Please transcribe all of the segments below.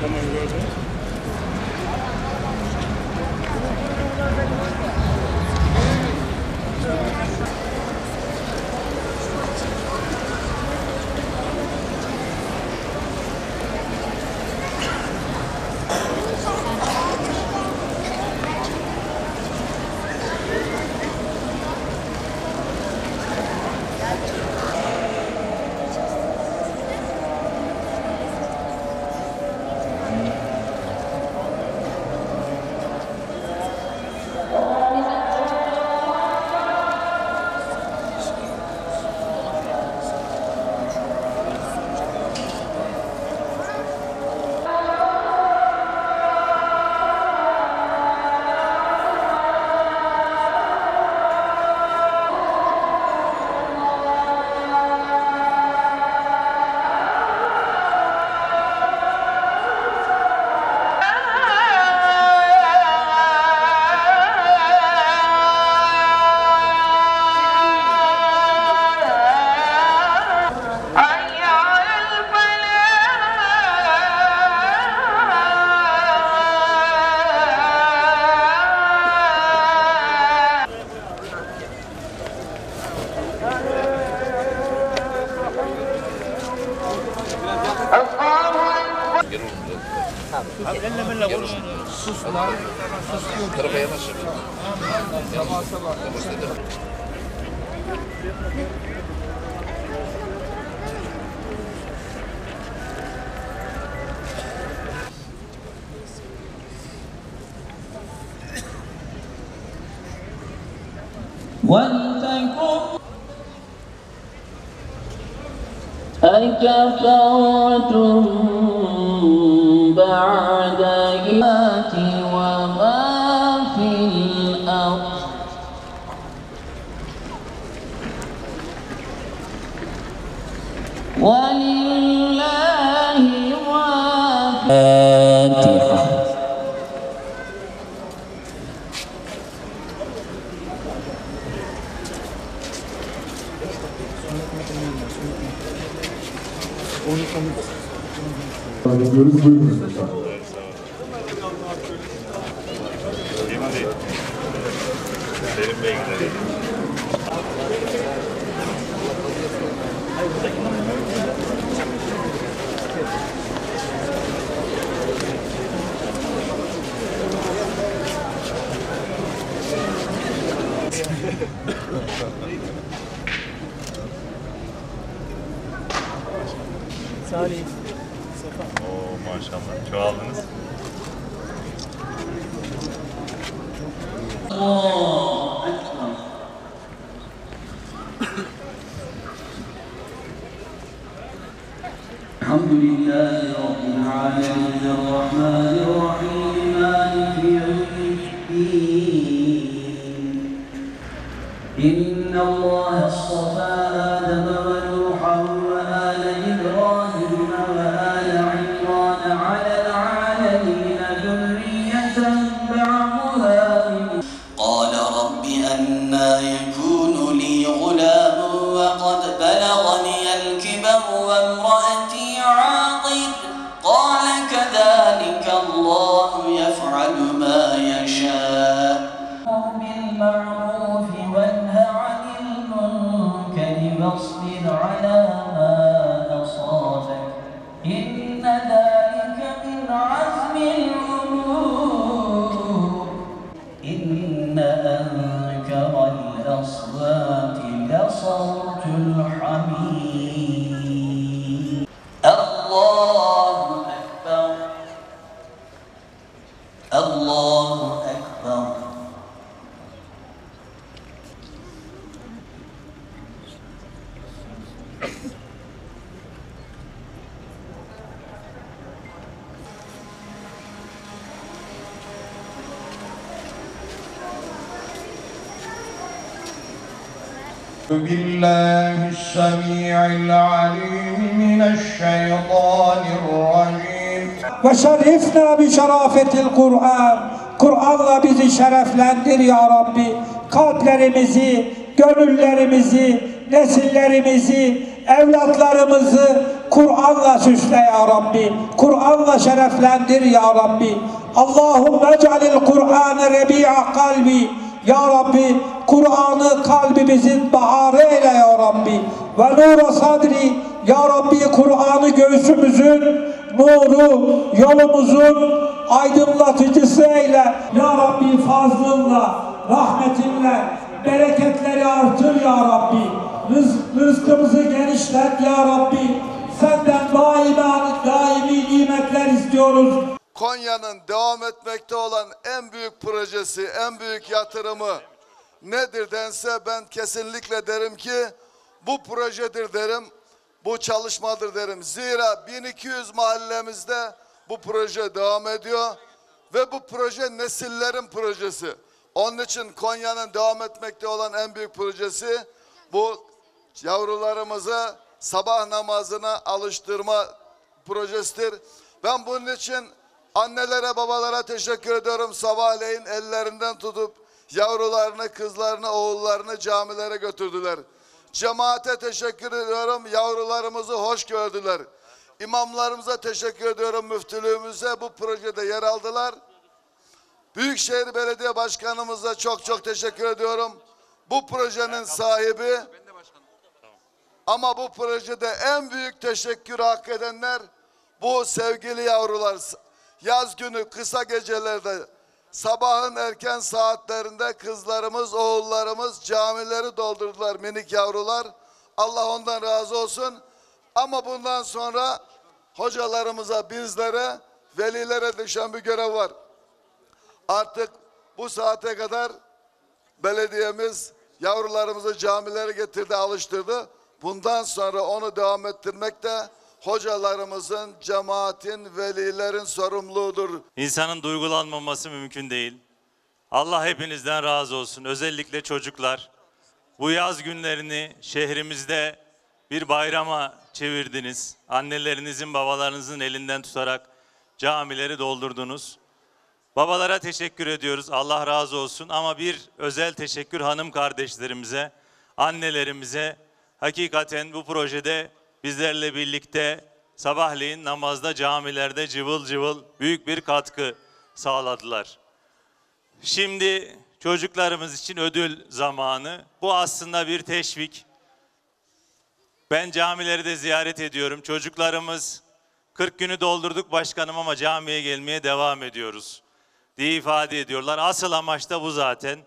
Tamam gördüm. Sus lan. Sus diyor. Tarafa yanaşın. Sabah sabah. أكفرتم بعد إيمانكم وما في الأرض ولله ما في الفاتحة. Selim Bey gidelim. Salih. Oo maşallah. Çoğaldınız. الحمد لله رب العالمين الرحمن الرحيم مالك يوم الدين. إن الله اصطفى آدم ونوحا وآل إبراهيم وآل عمران على العالمين ذرية بعضها من. قال رب أنى يكون لي غلام وقد بلغني الكبر وامرأتي عاقر. قال كذلك الله يفعل ما يشاء. بالمعروف وانه عن المنكر واصبر على ما أصابك إن ذلك من عزم الأمور. إن أنكر الأصوات لصوت الحمير. الله أكبر الله أكبر. بالله السميع العليم من الشيطان الرجيم. وشرفنا بشرافة القرآن. Kur'an'la bizi şereflendir ya Rabbi. Kalplerimizi, gönüllerimizi, nesillerimizi, evlatlarımızı Kur'an'la süsle ya Rabbi. Kur'an'la şereflendir ya Rabbi. Allahümme ec'alil Kur'an'ı rebi'a kalbi. Ya Rabbi Kur'an'ı kalbimizin baharı eyle ya Rabbi. Ve nura sadri. Ya Rabbi Kur'an'ı göğsümüzün nuru, yolumuzun aydınlatıcısı eyle. Ya Rabbi fazlınla, rahmetinle bereketleri artır ya Rabbi. Rızkımızı genişlet ya Rabbi. Senden daimi nimetler istiyoruz. Konya'nın devam etmekte olan en büyük projesi, en büyük yatırımı nedir dense ben kesinlikle derim ki bu projedir derim, bu çalışmadır derim. Zira 1200 mahallemizde bu proje devam ediyor ve bu proje nesillerin projesi. Onun için Konya'nın devam etmekte olan en büyük projesi bu yavrularımızı sabah namazına alıştırma projesidir. Ben bunun için annelere, babalara teşekkür ediyorum. Sabahleyin ellerinden tutup yavrularını, kızlarını, oğullarını camilere götürdüler. Cemaate teşekkür ediyorum. Yavrularımızı hoş gördüler. İmamlarımıza teşekkür ediyorum. Müftülüğümüze bu projede yer aldılar. Büyükşehir Belediye Başkanımıza çok teşekkür ediyorum. Bu projenin sahibi. Ama bu projede en büyük teşekkür hak edenler bu sevgili yavrular. Yaz günü kısa gecelerde sabahın erken saatlerinde kızlarımız, oğullarımız camileri doldurdular, minik yavrular. Allah ondan razı olsun. Ama bundan sonra hocalarımıza, bizlere, velilere düşen bir görev var. Artık bu saate kadar belediyemiz yavrularımızı camilere getirdi, alıştırdı. Bundan sonra onu devam ettirmek de hocalarımızın, cemaatin, velilerin sorumluluğudur. İnsanın duygulanmaması mümkün değil. Allah hepinizden razı olsun. Özellikle çocuklar. Bu yaz günlerini şehrimizde bir bayrama çevirdiniz. Annelerinizin, babalarınızın elinden tutarak camileri doldurdunuz. Babalara teşekkür ediyoruz. Allah razı olsun. Ama bir özel teşekkür hanım kardeşlerimize, annelerimize. Hakikaten bu projede bizlerle birlikte sabahleyin namazda camilerde cıvıl cıvıl büyük bir katkı sağladılar. Şimdi çocuklarımız için ödül zamanı. Bu aslında bir teşvik. Ben camileri de ziyaret ediyorum. Çocuklarımız 40 günü doldurduk başkanım ama camiye gelmeye devam ediyoruz diye ifade ediyorlar. Asıl amaç da bu zaten.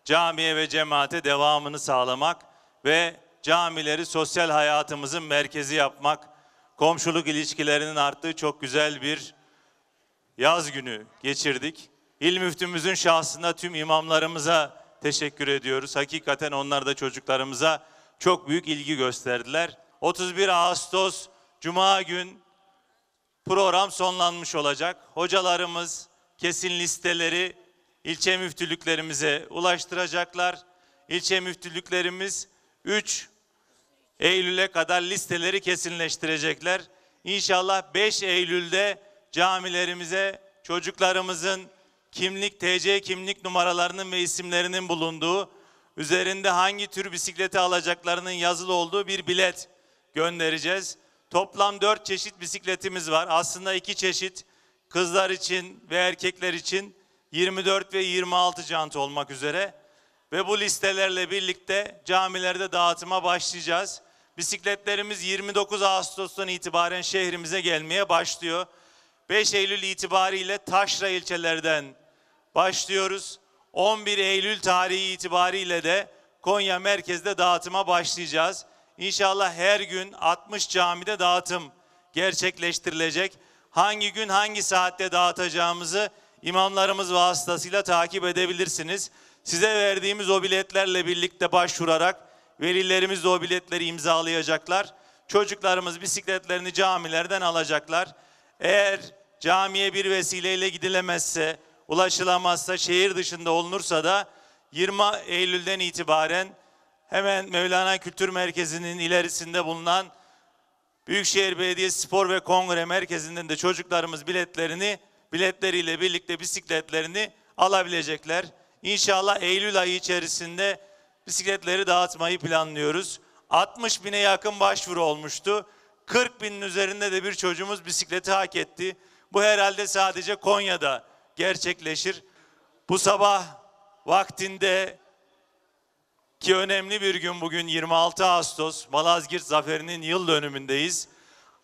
Camiye ve cemaate devamını sağlamak ve camileri sosyal hayatımızın merkezi yapmak, komşuluk ilişkilerinin arttığı çok güzel bir yaz günü geçirdik. İl müftümüzün şahsında tüm imamlarımıza teşekkür ediyoruz. Hakikaten onlar da çocuklarımıza çok büyük ilgi gösterdiler. 31 Ağustos Cuma gün program sonlanmış olacak. Hocalarımız kesin listeleri ilçe müftülüklerimize ulaştıracaklar. İlçe müftülüklerimiz 3 Eylül'e kadar listeleri kesinleştirecekler. İnşallah 5 Eylül'de camilerimize çocuklarımızın TC kimlik numaralarının ve isimlerinin bulunduğu, üzerinde hangi tür bisikleti alacaklarının yazılı olduğu bir bilet göndereceğiz. Toplam 4 çeşit bisikletimiz var. Aslında 2 çeşit kızlar için ve erkekler için 24 ve 26 jant olmak üzere. Ve bu listelerle birlikte camilerde dağıtıma başlayacağız. Bisikletlerimiz 29 Ağustos'tan itibaren şehrimize gelmeye başlıyor. 5 Eylül itibariyle taşra ilçelerden başlıyoruz. 11 Eylül tarihi itibariyle de Konya merkezde dağıtıma başlayacağız. İnşallah her gün 60 camide dağıtım gerçekleştirilecek. Hangi gün hangi saatte dağıtacağımızı imamlarımız vasıtasıyla takip edebilirsiniz. Size verdiğimiz o biletlerle birlikte başvurarak velilerimiz de o biletleri imzalayacaklar. Çocuklarımız bisikletlerini camilerden alacaklar. Eğer camiye bir vesileyle gidilemezse, ulaşılamazsa, şehir dışında olunursa da 20 Eylül'den itibaren hemen Mevlana Kültür Merkezi'nin ilerisinde bulunan Büyükşehir Belediyesi Spor ve Kongre Merkezi'nden de çocuklarımız biletleriyle birlikte bisikletlerini alabilecekler. İnşallah Eylül ayı içerisinde bisikletleri dağıtmayı planlıyoruz. 60 bine yakın başvuru olmuştu. 40 binin üzerinde de bir çocuğumuz bisikleti hak etti. Bu herhalde sadece Konya'da gerçekleşir. Bu sabah vaktinde ki önemli bir gün bugün 26 Ağustos Malazgirt Zaferi'nin yıl dönümündeyiz.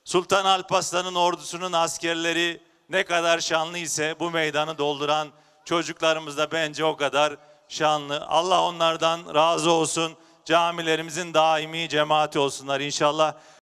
Sultan Alparslan'ın ordusunun askerleri ne kadar şanlı ise bu meydanı dolduran çocuklarımız da bence o kadar şanlı. Allah onlardan razı olsun. Camilerimizin daimi cemaati olsunlar inşallah.